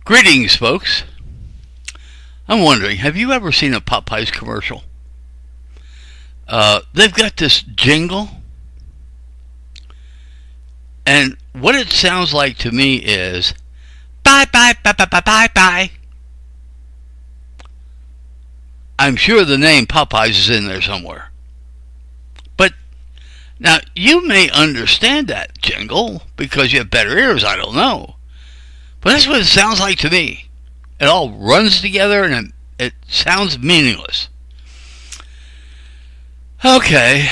Greetings, folks. I'm wondering, have you ever seen a Popeyes commercial? They've got this jingle, and what it sounds like to me is, bye, bye, bye, bye, bye, bye, bye. I'm sure the name Popeyes is in there somewhere. But, now, you may understand that jingle because you have better ears, I don't know. But that's what it sounds like to me. It all runs together and it sounds meaningless. Okay,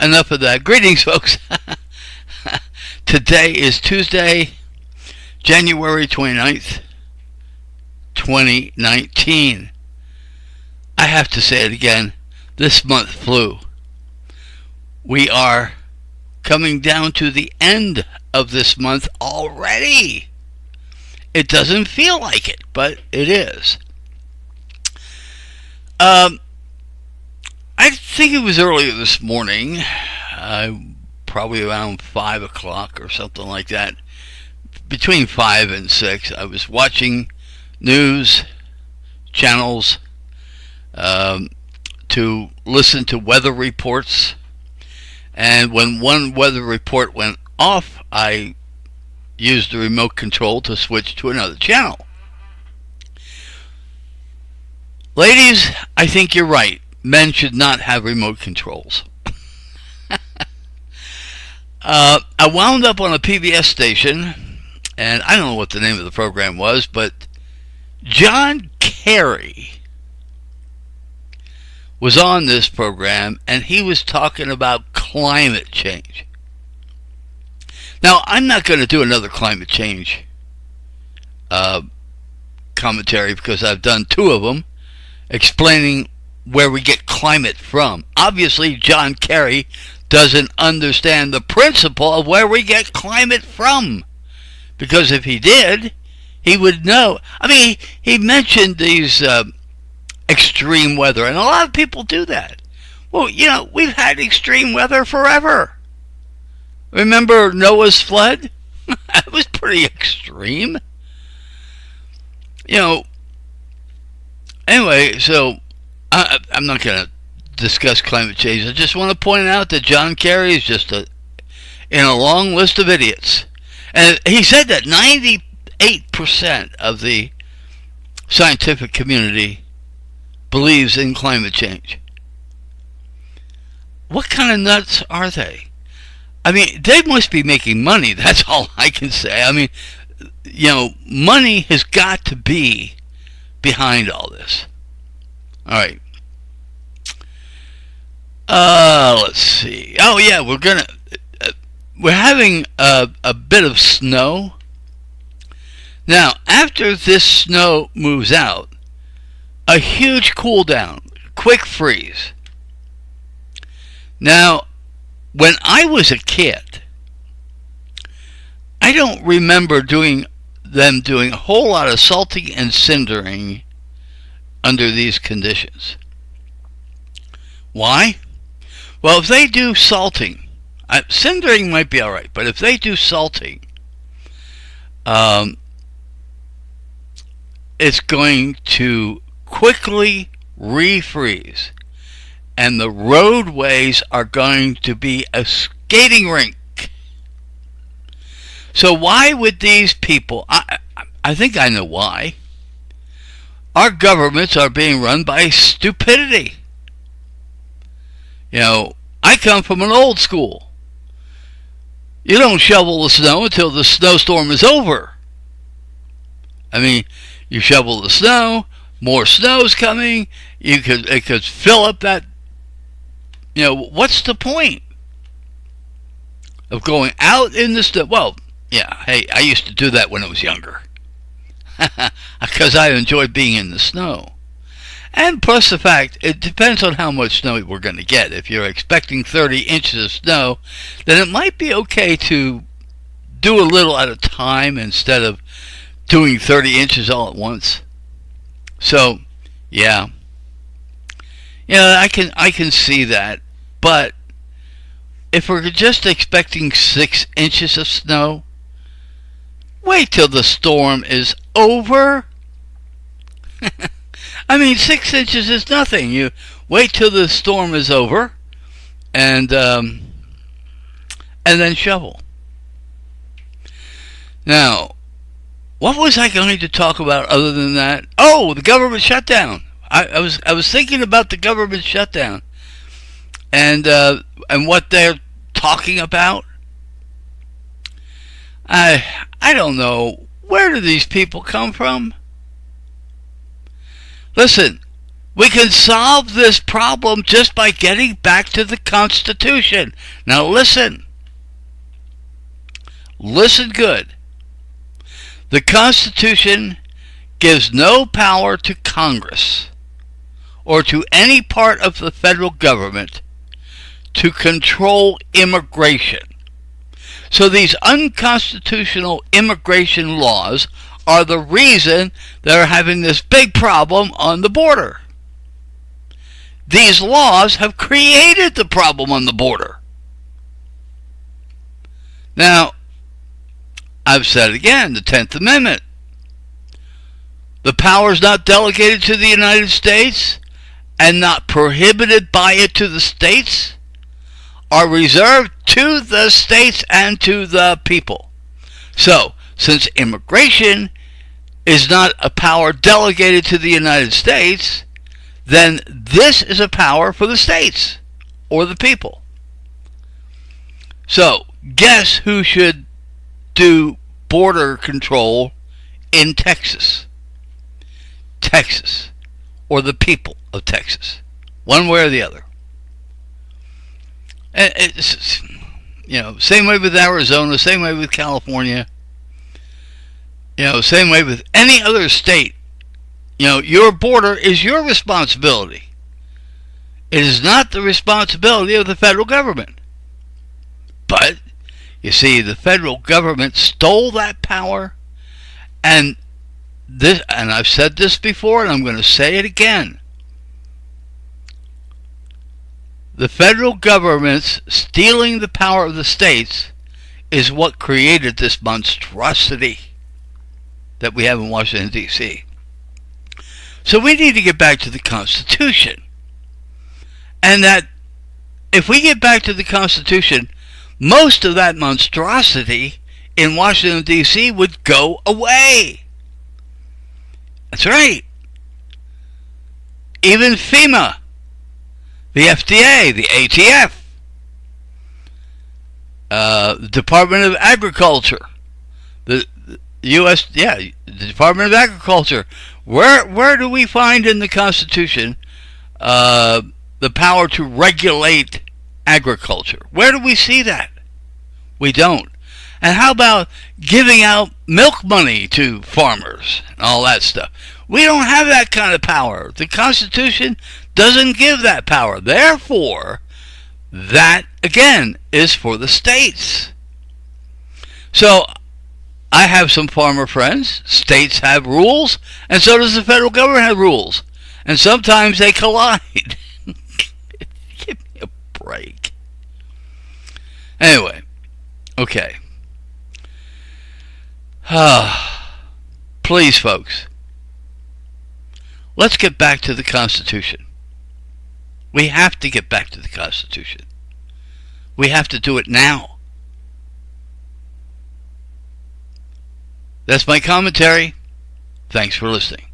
enough of that. Greetings, folks. Today is Tuesday, January 29th, 2019. I have to say it again. This month flew. We are coming down to the end of this month already. It doesn't feel like it, but it is. I think it was earlier this morning, probably around 5 o'clock or something like that. Between 5 and 6, I was watching news channels to listen to weather reports. And when one weather report went off, I used the remote control to switch to another channel. Ladies, I think you're right. Men should not have remote controls. I wound up on a PBS station, and I don't know what the name of the program was, but John Kerry was on this program, and he was talking about climate change. Now, I'm not going to do another climate change commentary because I've done 2 of them explaining where we get climate from. Obviously, John Kerry doesn't understand the principle of where we get climate from, because if he did, he would know. I mean, he mentioned these extreme weather, and a lot of people do that. Well, you know, we've had extreme weather forever. Remember Noah's flood? That was pretty extreme. You know, anyway, so I'm not going to discuss climate change. I just want to point out that John Kerry is just in a long list of idiots. And he said that 98% of the scientific community believes in climate change. What kind of nuts are they? I mean, they must be making money. That's all I can say. I mean, you know, money has got to be behind all this. All right. Let's see. Oh yeah, we're having a bit of snow. Now, after this snow moves out, a huge cool down, quick freeze. Now, when I was a kid, I don't remember them doing a whole lot of salting and cindering under these conditions. Why? Well, if they do salting, cindering might be alright, but if they do salting, it's going to quickly refreeze, and the roadways are going to be a skating rink. So why would these people, I think I know why. Our governments are being run by stupidity. You know, I come from an old school. You don't shovel the snow until the snowstorm is over. I mean, you shovel the snow, more snow's coming, it could fill up that. You know, what's the point of going out in the snow? Well, yeah, hey, I used to do that when I was younger. Because I enjoyed being in the snow. And plus the fact, it depends on how much snow we're going to get. If you're expecting 30 inches of snow, then it might be okay to do a little at a time instead of doing 30 inches all at once. So, yeah. Yeah, I can see that. But if we're just expecting 6 inches of snow, Wait till the storm is over. I mean, 6 inches is nothing. You wait till the storm is over, and then shovel. Now, what was I going to talk about other than that? Oh, the government shutdown. I was thinking about the government shutdown, and what they're talking about. I don't know. Where do these people come from? Listen, we can solve this problem just by getting back to the Constitution. Now listen. Listen good. The Constitution gives no power to Congress or to any part of the federal government to control immigration. So these unconstitutional immigration laws are the reason they're having this big problem on the border. These laws have created the problem on the border. Now, I've said it again, the 10th Amendment. The power is not delegated to the United States and not prohibited by it to the states, are reserved to the states and to the people. So, since immigration is not a power delegated to the United States, then this is a power for the states or the people. So, guess who should do border control in Texas? Texas, or the people of Texas, one way or the other. And it's, same way with Arizona, same way with California, same way with any other state. Your border is your responsibility. It is not the responsibility of the federal government. But, you see, the federal government stole that power, and I've said this before, and I'm going to say it again. The federal government's stealing the power of the states is what created this monstrosity that we have in Washington, D.C. So we need to get back to the Constitution. And that if we get back to the Constitution, most of that monstrosity in Washington, D.C. would go away. That's right. Even FEMA, the FDA, the ATF, the Department of Agriculture, the Department of Agriculture. Where do we find in the Constitution the power to regulate agriculture? Where do we see that? We don't. And how about giving out milk money to farmers and all that stuff? We don't have that kind of power. The Constitution doesn't give that power. Therefore, that, again, is for the states. So, I have some farmer friends. States have rules, and so does the federal government have rules. And sometimes they collide. Give me a break. Anyway, okay. Please, folks, let's get back to the Constitution. We have to get back to the Constitution. We have to do it now. That's my commentary. Thanks for listening.